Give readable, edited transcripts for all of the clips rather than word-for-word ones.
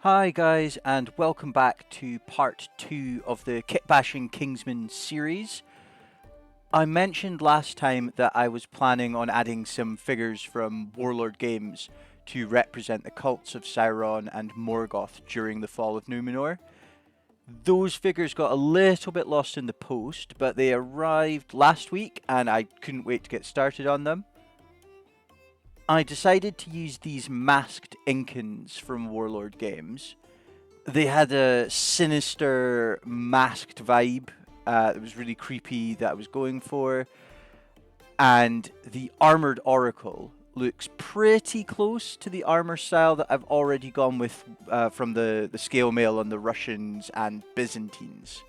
Hi guys, and welcome back to part 2 of the Kitbashing Kingsmen series. I mentioned last time that I was planning on adding some figures from Warlord Games to represent the cults of Sauron and Morgoth during the fall of Numenor. Those figures got a little bit lost in the post, but they arrived last week and I couldn't wait to get started on them. I decided to use these masked Incans from Warlord Games. They had a sinister, masked vibe that was really creepy that I was going for. And the Armoured Oracle looks pretty close to the armor style that I've already gone with from the scale mail on the Russians and Byzantines.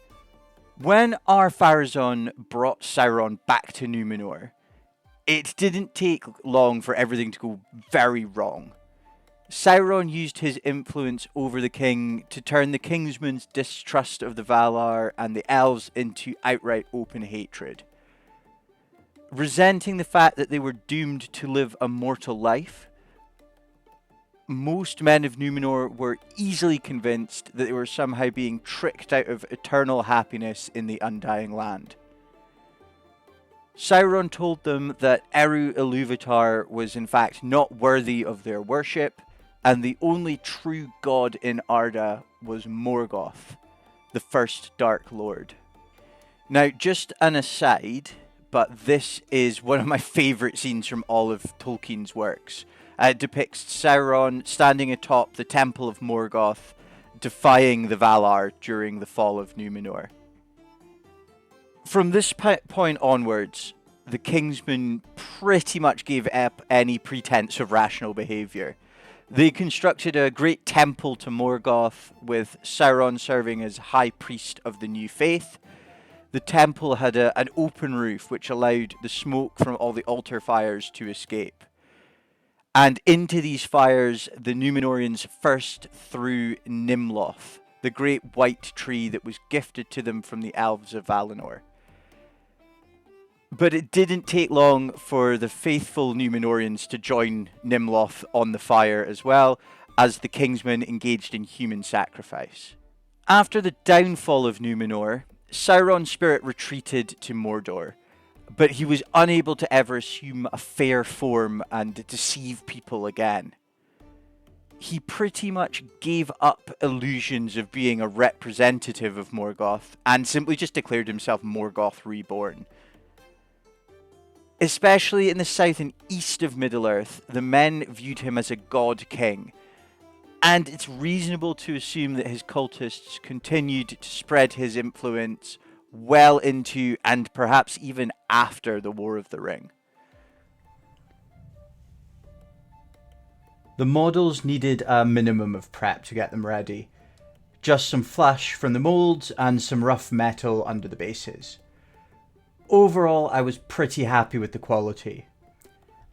When Ar-Pharazôn brought Sauron back to Numenor, it didn't take long for everything to go very wrong. Sauron used his influence over the king to turn the Kingsmen's distrust of the Valar and the elves into outright open hatred. Resenting the fact that they were doomed to live a mortal life, most men of Numenor were easily convinced that they were somehow being tricked out of eternal happiness in the Undying Land. Sauron told them that Eru Ilúvatar was in fact not worthy of their worship, and the only true god in Arda was Morgoth, the first Dark Lord. Now, just an aside, but this is one of my favourite scenes from all of Tolkien's works. It depicts Sauron standing atop the Temple of Morgoth, defying the Valar during the fall of Numenor. From this point onwards, the Kingsmen pretty much gave up any pretense of rational behaviour. They constructed a great temple to Morgoth, with Sauron serving as High Priest of the new faith. The temple had an open roof which allowed the smoke from all the altar fires to escape. And into these fires, the Numenoreans first threw Nimloth, the great white tree that was gifted to them from the elves of Valinor. But it didn't take long for the faithful Numenoreans to join Nimloth on the fire as well, as the Kingsmen engaged in human sacrifice. After the downfall of Numenor, Sauron's spirit retreated to Mordor, but he was unable to ever assume a fair form and deceive people again. He pretty much gave up illusions of being a representative of Morgoth and simply just declared himself Morgoth Reborn. Especially in the south and east of Middle-earth, the men viewed him as a god king, and it's reasonable to assume that his cultists continued to spread his influence well into and perhaps even after the War of the Ring. The models needed a minimum of prep to get them ready. Just some flash from the molds and some rough metal under the bases. Overall, I was pretty happy with the quality.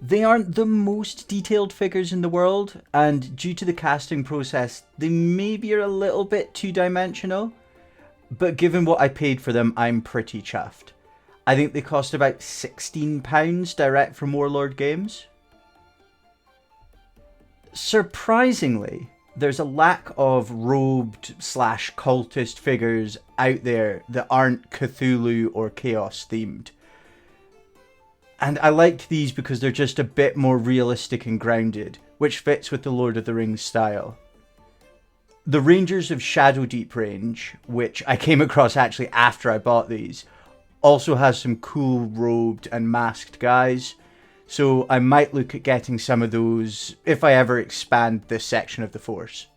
They aren't the most detailed figures in the world, and due to the casting process, they maybe are a little bit two-dimensional, but given what I paid for them, I'm pretty chuffed. I think they cost about £16 direct from Warlord Games. Surprisingly, there's a lack of robed/cultist figures out there that aren't Cthulhu or Chaos themed. And I liked these because they're just a bit more realistic and grounded, which fits with the Lord of the Rings style. The Rangers of Shadowdeep range, which I came across actually after I bought these, also has some cool robed and masked guys, so I might look at getting some of those if I ever expand this section of the force.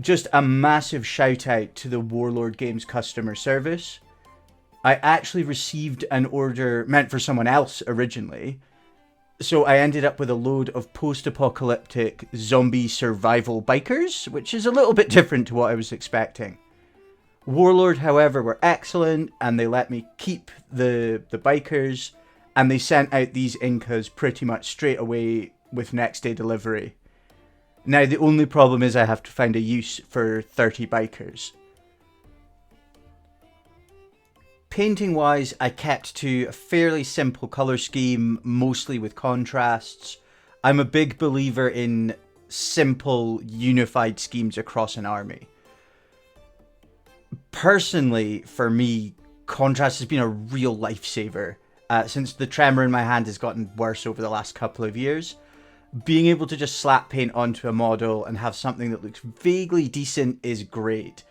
Just a massive shout out to the Warlord Games customer service. I actually received an order meant for someone else originally, so I ended up with a load of post-apocalyptic zombie survival bikers, which is a little bit different to what I was expecting. Warlord, however, were excellent, and they let me keep the bikers, and they sent out these Incas pretty much straight away with next day delivery. Now, the only problem is I have to find a use for 30 bikers. Painting wise, I kept to a fairly simple colour scheme, mostly with contrasts. I'm a big believer in simple, unified schemes across an army. Personally, for me, contrast has been a real lifesaver. Since the tremor in my hand has gotten worse over the last couple of years, being able to just slap paint onto a model and have something that looks vaguely decent is great.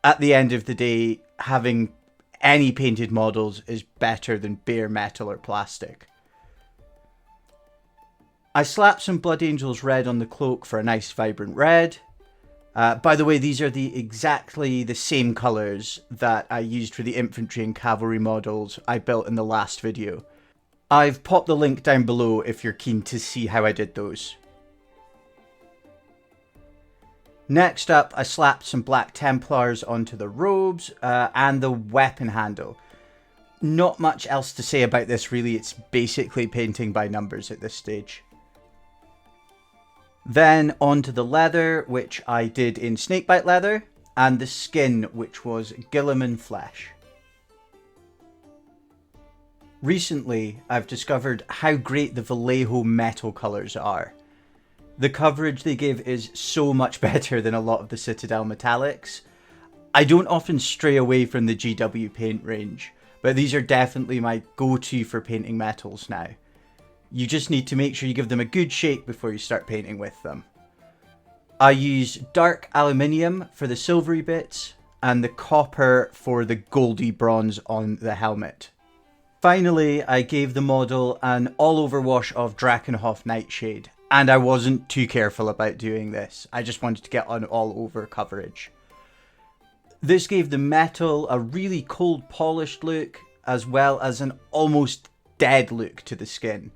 At the end of the day, having any painted models is better than bare metal or plastic. I slapped some Blood Angels red on the cloak for a nice vibrant red. By the way, these are exactly the same colours that I used for the infantry and cavalry models I built in the last video. I've popped the link down below if you're keen to see how I did those. Next up, I slapped some Black Templars onto the robes and the weapon handle. Not much else to say about this really, it's basically painting by numbers at this stage. Then onto the leather, which I did in snakebite leather, and the skin, which was Guilliman flesh. Recently, I've discovered how great the Vallejo metal colours are. The coverage they give is so much better than a lot of the Citadel metallics. I don't often stray away from the GW paint range, but these are definitely my go-to for painting metals now. You just need to make sure you give them a good shake before you start painting with them. I use dark aluminium for the silvery bits and the copper for the goldy bronze on the helmet. Finally, I gave the model an all-over wash of Drakenhof Nightshade, and I wasn't too careful about doing this. I just wanted to get an all-over coverage. This gave the metal a really cold polished look, as well as an almost dead look to the skin.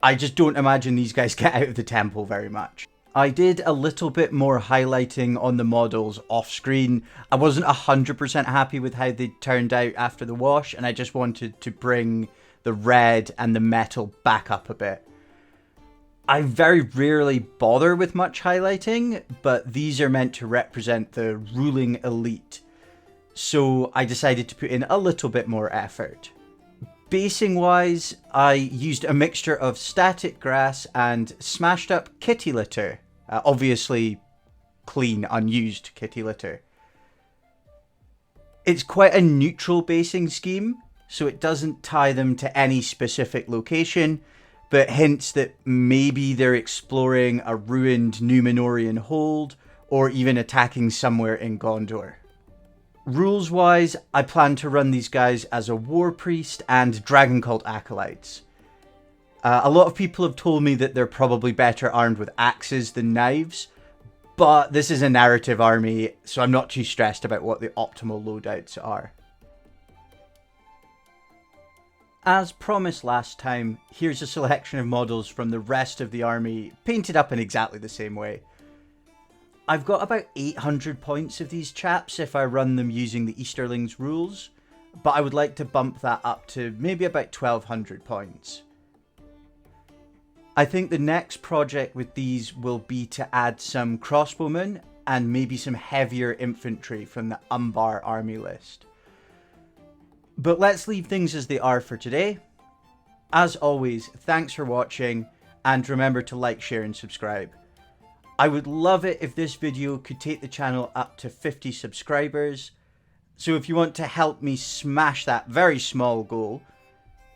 I just don't imagine these guys get out of the temple very much. I did a little bit more highlighting on the models off screen. I wasn't 100% happy with how they turned out after the wash, and I just wanted to bring the red and the metal back up a bit. I very rarely bother with much highlighting, but these are meant to represent the ruling elite. So I decided to put in a little bit more effort. Basing wise, I used a mixture of static grass and smashed up kitty litter. Obviously clean, unused kitty litter. It's quite a neutral basing scheme, so it doesn't tie them to any specific location, but hints that maybe they're exploring a ruined Numenorean hold, or even attacking somewhere in Gondor. Rules wise, I plan to run these guys as a war priest and dragon cult acolytes. A lot of people have told me that they're probably better armed with axes than knives, but this is a narrative army, so I'm not too stressed about what the optimal loadouts are. As promised last time, here's a selection of models from the rest of the army, painted up in exactly the same way. I've got about 800 points of these chaps if I run them using the Easterlings rules, but I would like to bump that up to maybe about 1200 points. I think the next project with these will be to add some crossbowmen and maybe some heavier infantry from the Umbar army list. But let's leave things as they are for today. As always, thanks for watching, and remember to like, share and subscribe. I would love it if this video could take the channel up to 50 subscribers. So if you want to help me smash that very small goal,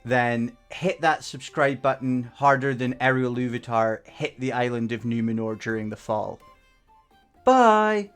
then hit that subscribe button harder than Ariel Luvatar hit the island of Numenor during the fall. Bye!